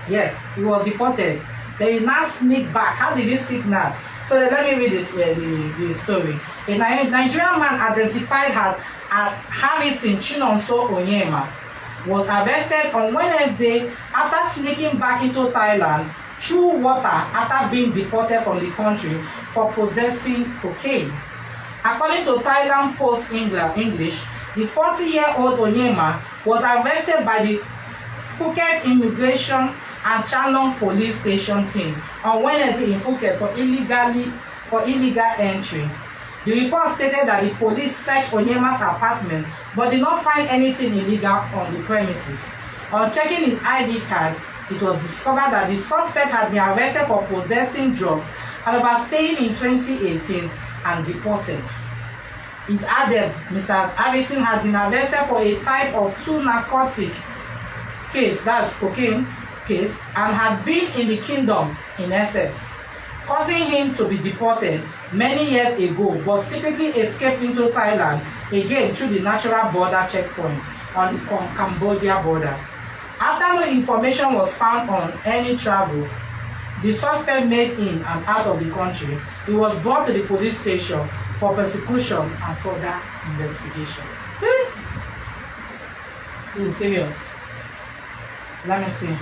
Yes, he was deported. They now sneak back. How did he sneak now? So let me read this the story. A Nigerian man identified as Harrison Chinonso Onyema was arrested on Wednesday after sneaking back into Thailand through water after being deported from the country for possessing cocaine. According to Thailand Post English, the 40-year-old Onyema was arrested by the Phuket Immigration and Chalong Police Station team on Wednesday in Phuket for illegal entry. The report stated that the police searched Onyema's apartment but did not find anything illegal on the premises. On checking his ID card, it was discovered that the suspect had been arrested for possessing drugs and overstaying in 2018 and deported. It added Mr. Harrison had been arrested for a type of 2 narcotic case, that's cocaine case, and had been in the kingdom in excess, causing him to be deported many years ago, but secretly escaped into Thailand again through the natural border checkpoint on the Cambodia border. After no information was found on any travel the suspect made in and out of the country, he was brought to the police station for prosecution and further investigation. This is serious. Let me see.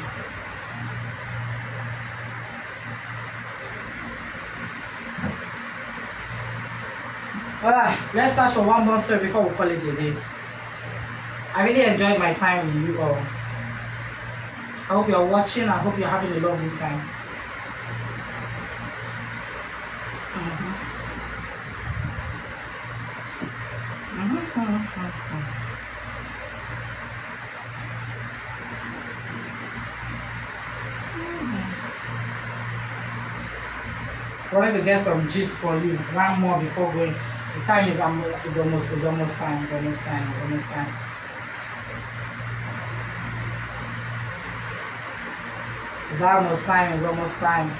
Alright, let's search for one more story before we call it a day. I really enjoyed my time with you all. I hope you're watching. I hope you're having a lovely time. I wanted to get some gist for you. One more before going. The time is almost time. It's almost time. It's almost time.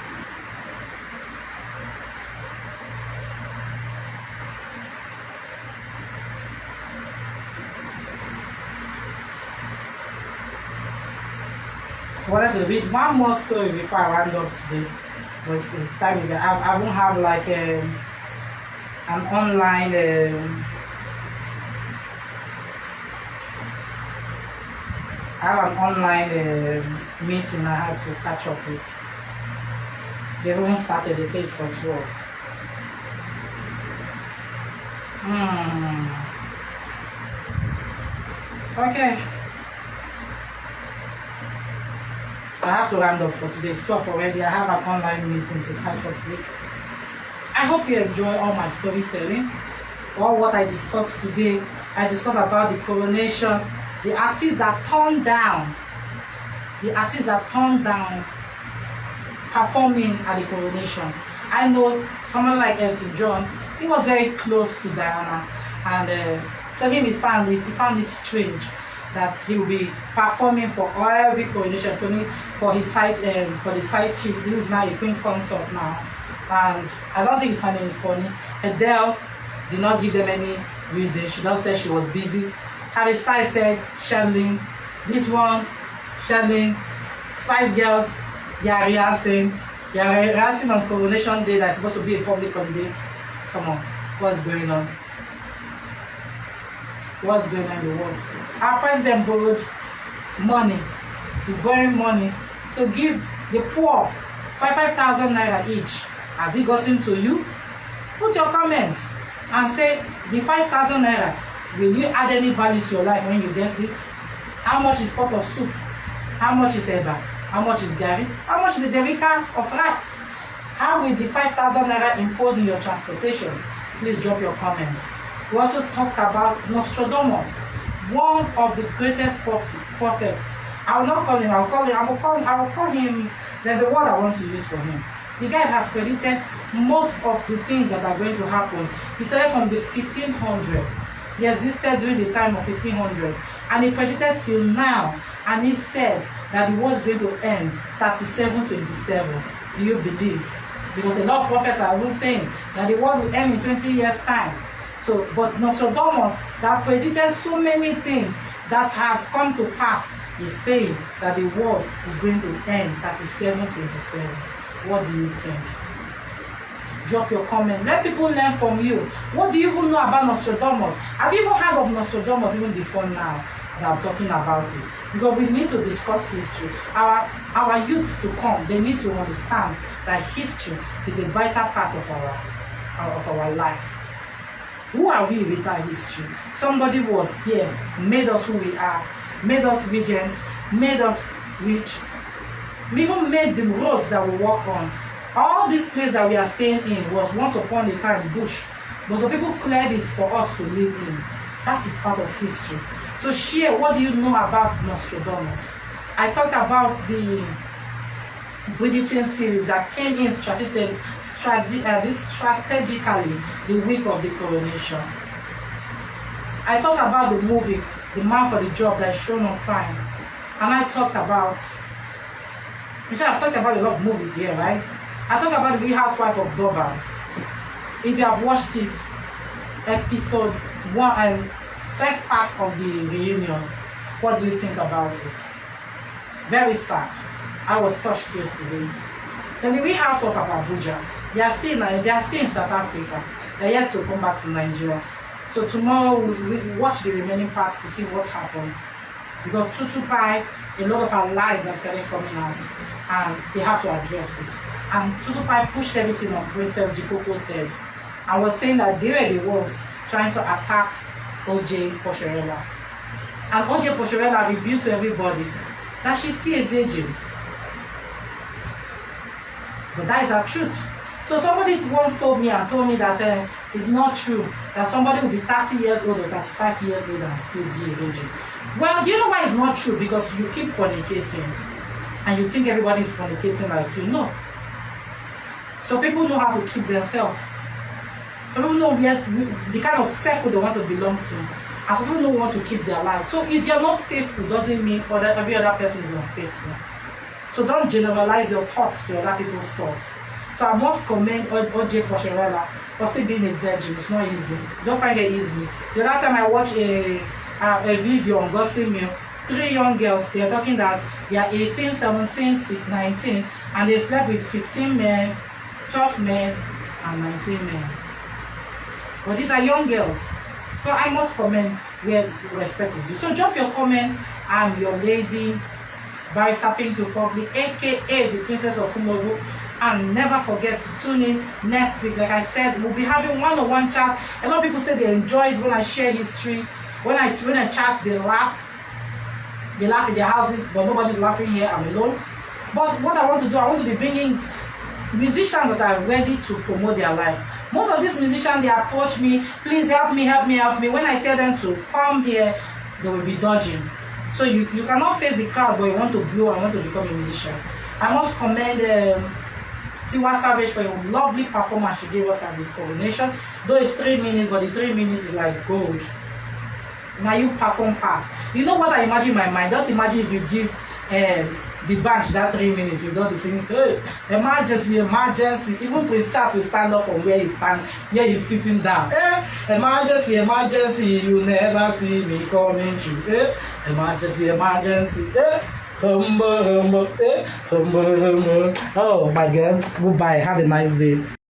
I wanted to read one more story before I round up today. But it's time again. I won't have like an online I have an online meeting I had to catch up with. They haven't started. They say it's for 12. Okay. I have to round up for today's 12 already. I have an online meeting to catch up with. I hope you enjoy all my storytelling. All what I discussed today. I discussed about the coronation, the artists that turned down, performing at the coronation. I know someone like Elton John, he was very close to Diana, and so him he found it strange that he will be performing for every coronation, for his side for the side chick, who's now a queen consort now. And I don't think his finding is funny. Adele did not give them any reason. She just said she was busy. Harry Styles said, Sherlyn, this one, Sherlyn, Spice Girls, you're rehearsing on coronation day that's supposed to be a public holiday. Come on, what's going on? What's going on in the world? Our president borrowed money. He's borrowing money to give the poor 5,000 naira each. Has he gotten to you? Put your comments and say the 5,000 naira, will you add any value to your life when you get it? How much is pot of soup? How much is eba? How much is gari? How much is the derica of rice? How will the 5,000 naira impose in your transportation? Please drop your comments. We also talked about Nostradamus, one of the greatest prophets. I will not call him, I will call him, there's a word I want to use for him. The guy has predicted most of the things that are going to happen. He started from the 1500s. He existed during the time of 1500, and he predicted till now, and he said that the world is going to end 3727. Do you believe? Because a lot of prophets are even saying that the world will end in 20 years' time. So, but Nostradamus, that predicted so many things that has come to pass, is saying that the world is going to end 3727. What do you think? Drop your comment. Let people learn from you. What do you even know about Nostradamus? Have you even heard of Nostradamus even before now that I'm talking about it? Because we need to discuss history. Our youths to come, they need to understand that history is a vital part of our life. Who are we without history? Somebody was there, made us who we are, made us regents, made us rich. We even made the roads that we walk on. All this place that we are staying in was once upon a time bush. But some people cleared it for us to live in. That is part of history. So share, what do you know about Nostradamus? I talked about the Bridgerton series that came in strategically the week of the coronation. I talked about the movie, The Man for the Job, that is shown on Prime. And I talked about, I've talked about a lot of movies here, right? I talked about The Real Housewife of Durban. If you have watched it, episode 1 and first part of the reunion, what do you think about it? Very sad. I was touched yesterday. Then The Real Housewife of Abuja, they are still in South Africa. They are yet to come back to Nigeria. So tomorrow we'll watch the remaining parts to see what happens. Because Tutupai, a lot of our lies have started coming out, and they have to address it. And Tutupai pushed everything on Princess Jikoko's head and was saying that there he was trying to attack O.J. Posherella. And O.J. Posherella revealed to everybody that she's still a virgin. But that is her truth. So somebody once told me that it's not true that somebody will be 30 years old or 35 years old and still be a virgin. Well, do you know why it's not true? Because you keep fornicating and you think everybody is fornicating like you. No. So people know how to keep themselves. Some people know the kind of circle they want to belong to. And some people don't want to keep their life. So if you're not faithful, doesn't mean every other person is unfaithful. So don't generalize your thoughts to other people's thoughts. So I must commend OJ Posherella for still being a virgin. It's not easy. Don't find it easy. The other time I watched a video on Gossip Mill, 3 young girls, they are talking that they are 18, 17, 19, and they slept with 15 men, 12 men, and 19 men. But these are young girls. So I must comment where respect is due. So drop your comment. I'm your lady, Barrister Pink Republic, aka the Princess of Umogu. And never forget to tune in next week. Like I said, we'll be having one-on-one chat. A lot of people say they enjoyed when I share history. When I chat, they laugh. They laugh in their houses, but nobody's laughing here. I'm alone. But what I want to do, I want to be bringing musicians that are ready to promote their life. Most of these musicians, they approach me, please help me, help me, help me. When I tell them to come here, they will be dodging. So you cannot face the crowd, but you want to blow and want to become a musician. I must commend Tiwa Savage for your lovely performance she gave us at the coronation. Though it's 3 minutes, but the 3 minutes is like gold. Now you perform fast. You know what I imagine in my mind? Just imagine if you give the bunch that 3 minutes, you don't be singing, hey, emergency, emergency. Even Prince Charles will stand up from where he's sitting down. Emergency, emergency, you never see me coming through. Emergency, emergency. Humble, humble, humble, humble. Oh my God, goodbye, have a nice day.